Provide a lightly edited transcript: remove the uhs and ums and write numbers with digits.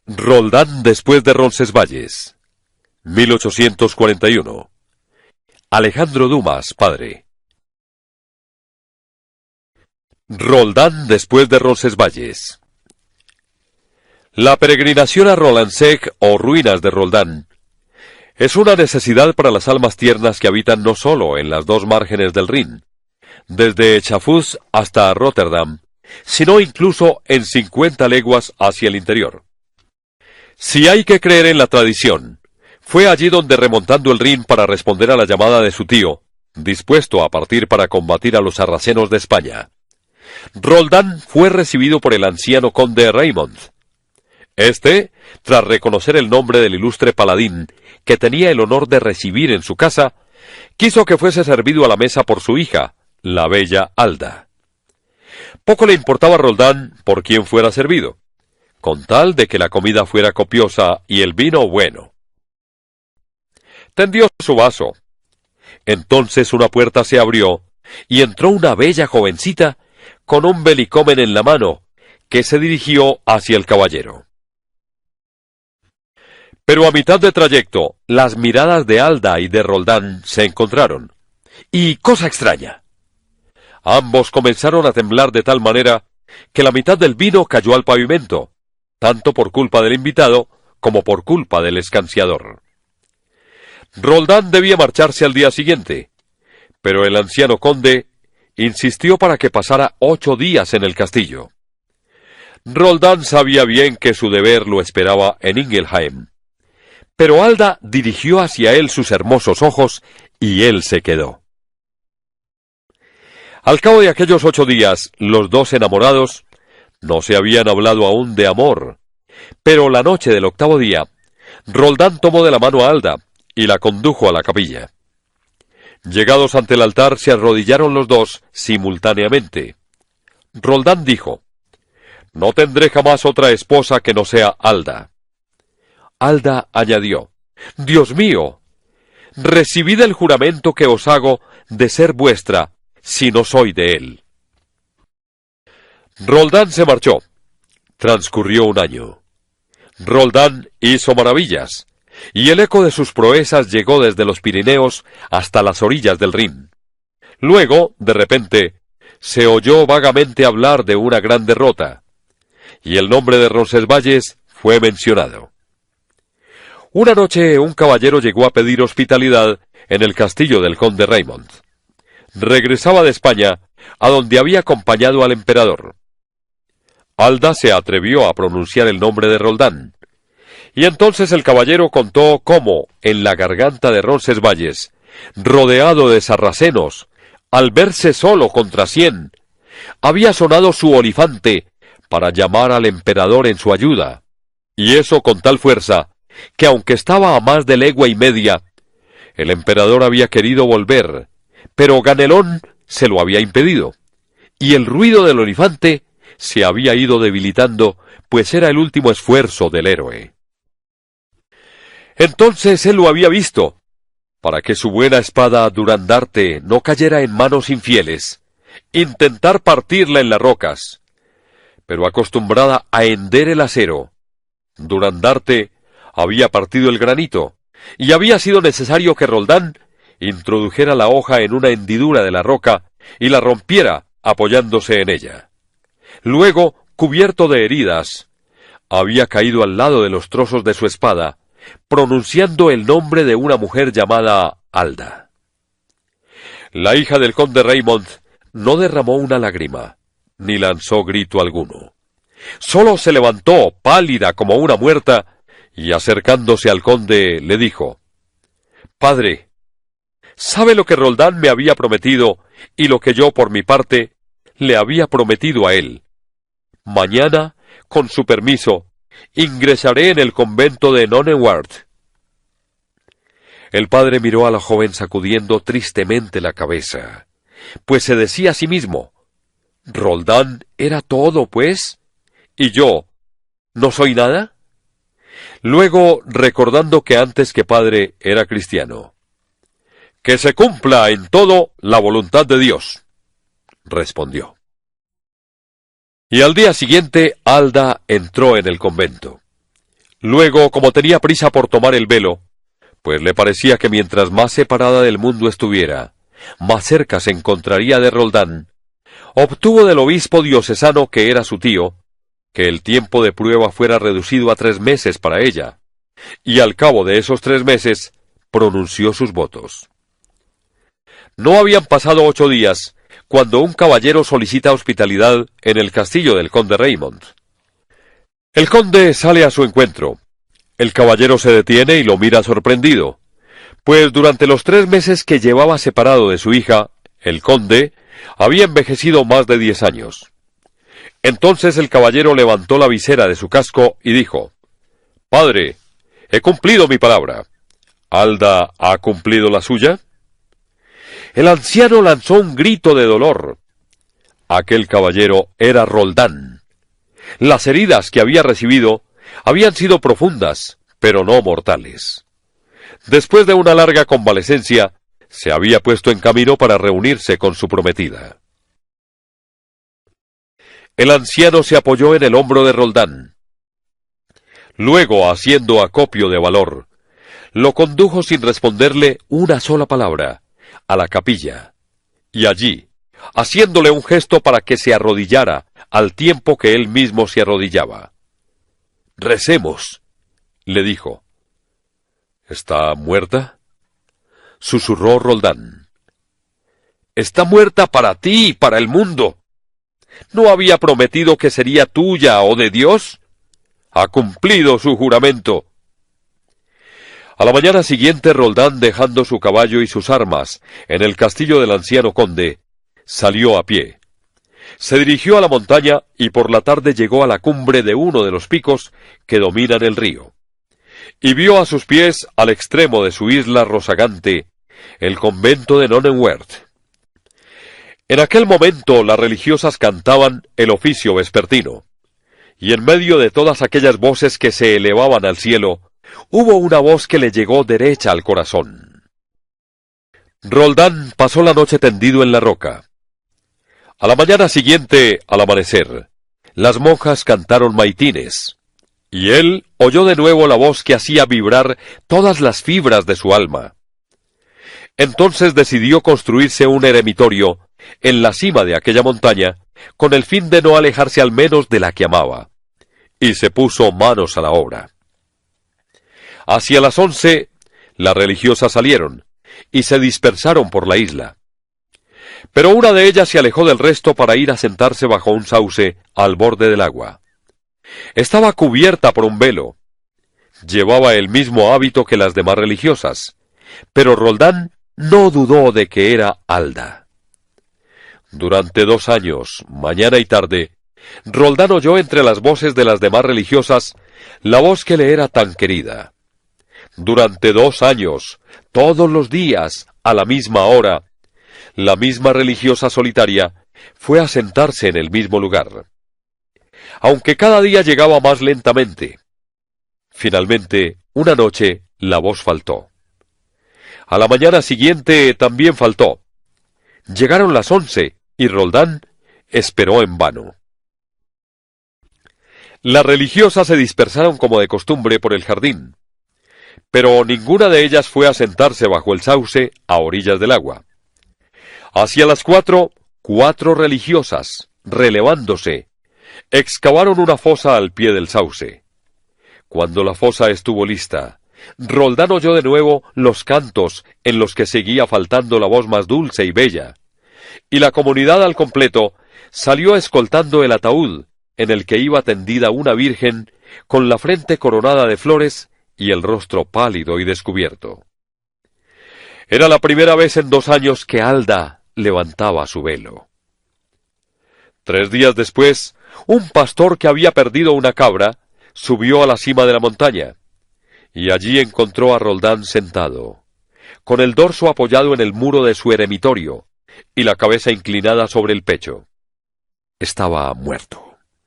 Roldán después de Roncesvalles, 1841. Alejandro Dumas, padre. Roldán después de Roncesvalles. La peregrinación a Rolandsec o ruinas de Roldán es una necesidad para las almas tiernas que habitan no solo en las dos márgenes del Rin, desde Chafuz hasta Rotterdam, sino incluso en 50 leguas hacia el interior. Si hay que creer en la tradición, fue allí donde, remontando el Rin para responder a la llamada de su tío, dispuesto a partir para combatir a los sarracenos de España, Roldán fue recibido por el anciano conde Raymond. Este, tras reconocer el nombre del ilustre paladín que tenía el honor de recibir en su casa, quiso que fuese servido a la mesa por su hija, la bella Alda. Poco le importaba a Roldán por quién fuera servido, con tal de que la comida fuera copiosa y el vino bueno. Tendió su vaso. Entonces una puerta se abrió y entró una bella jovencita con un belicomen en la mano, que se dirigió hacia el caballero. Pero a mitad de trayecto, las miradas de Alda y de Roldán se encontraron. Y, cosa extraña, ambos comenzaron a temblar de tal manera que la mitad del vino cayó al pavimento, tanto por culpa del invitado como por culpa del escanciador. Roldán debía marcharse al día siguiente, pero el anciano conde insistió para que pasara 8 días en el castillo. Roldán sabía bien que su deber lo esperaba en Ingelheim, pero Alda dirigió hacia él sus hermosos ojos y él se quedó. Al cabo de aquellos 8 días, los dos enamorados no se habían hablado aún de amor, pero la noche del 8º día, Roldán tomó de la mano a Alda y la condujo a la capilla. Llegados ante el altar, se arrodillaron los dos simultáneamente. Roldán dijo: «No tendré jamás otra esposa que no sea Alda». Alda añadió: «Dios mío, recibid el juramento que os hago de ser vuestra, si no soy de él». Roldán se marchó. Transcurrió un año. Roldán hizo maravillas, y el eco de sus proezas llegó desde los Pirineos hasta las orillas del Rin. Luego, de repente, se oyó vagamente hablar de una gran derrota, y el nombre de Roncesvalles fue mencionado. Una noche un caballero llegó a pedir hospitalidad en el castillo del conde Raymond. Regresaba de España, a donde había acompañado al emperador. Alda se atrevió a pronunciar el nombre de Roldán, y entonces el caballero contó cómo, en la garganta de Roncesvalles, rodeado de sarracenos, al verse solo contra 100, había sonado su olifante para llamar al emperador en su ayuda, y eso con tal fuerza, que aunque estaba a más de legua y media, el emperador había querido volver, pero Ganelón se lo había impedido, y el ruido del olifante se había ido debilitando, pues era el último esfuerzo del héroe. Entonces él lo había visto. Para que su buena espada Durandarte no cayera en manos infieles, intentar partirla en las rocas, pero acostumbrada a hender el acero, Durandarte había partido el granito, y había sido necesario que Roldán introdujera la hoja en una hendidura de la roca y la rompiera apoyándose en ella. Luego, cubierto de heridas, había caído al lado de los trozos de su espada, pronunciando el nombre de una mujer llamada Alda. La hija del conde Raymond no derramó una lágrima, ni lanzó grito alguno. Solo se levantó, pálida como una muerta, y acercándose al conde le dijo: «Padre, ¿sabe lo que Roldán me había prometido y lo que yo, por mi parte, le había prometido a él? Mañana, con su permiso, ingresaré en el convento de Nonewart». El padre miró a la joven sacudiendo tristemente la cabeza, pues se decía a sí mismo: «¿Roldán era todo, pues? ¿Y yo no soy nada?». Luego, recordando que antes que padre era cristiano: «Que se cumpla en todo la voluntad de Dios», respondió. Y al día siguiente Alda entró en el convento. Luego, como tenía prisa por tomar el velo, pues le parecía que mientras más separada del mundo estuviera, más cerca se encontraría de Roldán, obtuvo del obispo diocesano, que era su tío, que el tiempo de prueba fuera reducido a 3 meses para ella, y al cabo de esos 3 meses pronunció sus votos. No habían pasado 8 días cuando un caballero solicita hospitalidad en el castillo del conde Raymond. El conde sale a su encuentro. El caballero se detiene y lo mira sorprendido, pues durante los 3 meses que llevaba separado de su hija, el conde había envejecido más de 10 años. Entonces el caballero levantó la visera de su casco y dijo: «Padre, he cumplido mi palabra. ¿Alda ha cumplido la suya?». El anciano lanzó un grito de dolor. Aquel caballero era Roldán. Las heridas que había recibido habían sido profundas, pero no mortales. Después de una larga convalecencia, se había puesto en camino para reunirse con su prometida. El anciano se apoyó en el hombro de Roldán. Luego, haciendo acopio de valor, lo condujo sin responderle una sola palabra a la capilla, y allí, haciéndole un gesto para que se arrodillara al tiempo que él mismo se arrodillaba: «Recemos», le dijo. «¿Está muerta?», susurró Roldán. «Está muerta para ti y para el mundo. ¿No había prometido que sería tuya o de Dios? Ha cumplido su juramento». A la mañana siguiente, Roldán, dejando su caballo y sus armas en el castillo del anciano conde, salió a pie. Se dirigió a la montaña y por la tarde llegó a la cumbre de uno de los picos que dominan el río, y vio a sus pies, al extremo de su isla rozagante, el convento de Nonnewerth. En aquel momento las religiosas cantaban el oficio vespertino, y en medio de todas aquellas voces que se elevaban al cielo, hubo una voz que le llegó derecha al corazón. Roldán pasó la noche tendido en la roca. A la mañana siguiente, al amanecer, las monjas cantaron maitines, y él oyó de nuevo la voz que hacía vibrar todas las fibras de su alma. Entonces decidió construirse un eremitorio en la cima de aquella montaña, con el fin de no alejarse al menos de la que amaba, y se puso manos a la obra. Hacia las 11, las religiosas salieron, y se dispersaron por la isla. Pero una de ellas se alejó del resto para ir a sentarse bajo un sauce al borde del agua. Estaba cubierta por un velo. Llevaba el mismo hábito que las demás religiosas, pero Roldán no dudó de que era Alda. Durante 2 años, mañana y tarde, Roldán oyó entre las voces de las demás religiosas la voz que le era tan querida. Durante 2 años, todos los días, a la misma hora, la misma religiosa solitaria fue a sentarse en el mismo lugar, aunque cada día llegaba más lentamente. Finalmente, una noche, la voz faltó. A la mañana siguiente también faltó. Llegaron las 11, y Roldán esperó en vano. Las religiosas se dispersaron como de costumbre por el jardín, pero ninguna de ellas fue a sentarse bajo el sauce a orillas del agua. Hacia las 4, 4 religiosas, relevándose, excavaron una fosa al pie del sauce. Cuando la fosa estuvo lista, Roldán oyó de nuevo los cantos en los que seguía faltando la voz más dulce y bella, y la comunidad al completo salió escoltando el ataúd en el que iba tendida una virgen con la frente coronada de flores y el rostro pálido y descubierto. Era la primera vez en 2 años que Alda levantaba su velo. 3 días después, un pastor que había perdido una cabra subió a la cima de la montaña, y allí encontró a Roldán sentado, con el dorso apoyado en el muro de su eremitorio y la cabeza inclinada sobre el pecho. Estaba muerto.